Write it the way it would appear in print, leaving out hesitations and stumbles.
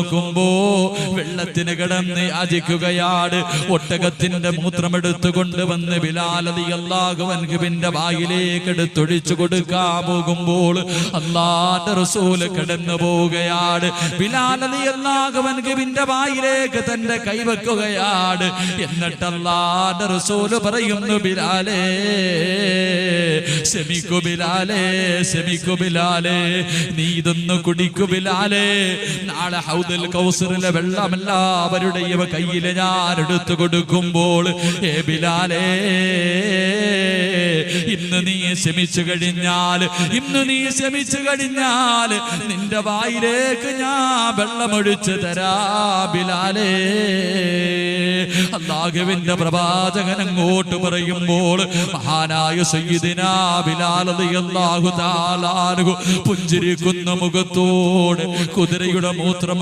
നോക്കുമ്പോ വെള്ളത്തിന് കിടന്ന് യാചിക്കുകയാണ്. ഒട്ടകത്തിന്റെ മൂത്രമെടുത്തു കൊണ്ടുവന്ന് ബിലാൽ റളിയല്ലാഹു അൻഹുവിന്റെ വായിലേക്ക് എടുത്തൊഴിച്ചു കൊടുക്കാൻ പോകുമ്പോൾ അല്ലാഹുവിന്റെ റസൂൽ കടന്നു പോവുകയാണ്. ബിലാൽ റളിയല്ലാഹു അൻഹുവിന്റെ വായിലേക്ക് തന്റെ കൈവെക്കുകയാണ്. എന്നിട്ട് അല്ലാഹുവിന്റെ റസൂൽ പറയുന്നു, ബിലാലേ ക്ഷമിക്കൂ ബിലാലേ, ക്ഷമിക്കൂ ബിലാലേ, നീ ഇതൊന്ന് കുടിക്കൂ ബിലാലേ. നാളെ ഹൗദുൽ കൗസറിലെ വെള്ളം എല്ലാവരുടെയും കയ്യിൽ ഞാൻ എടുത്തു കൊടുക്കുമ്പോൾ ബിലാലേ, ഇന്ന് നീ ക്ഷമിച്ചു കഴിഞ്ഞാൽ, ഇന്ന് നീ ക്ഷമിച്ചു കഴിഞ്ഞാൽ നിന്റെ വായിലേക്ക് ഞാൻ വെള്ളമൊഴിച്ചു തരാ ബിലാലേ. അല്ലാഹുവിന്റെ പ്രവാചകൻ അങ്ങോട്ട് പറയുമ്പോൾ മഹാനായ സയ്യിദിനാ ബിലാൽ റളിയല്ലാഹു തആല അൻഹു പുഞ്ചിരിക്കുന്ന മുഖത്തോട് കുതിരയുടെ മൂത്രം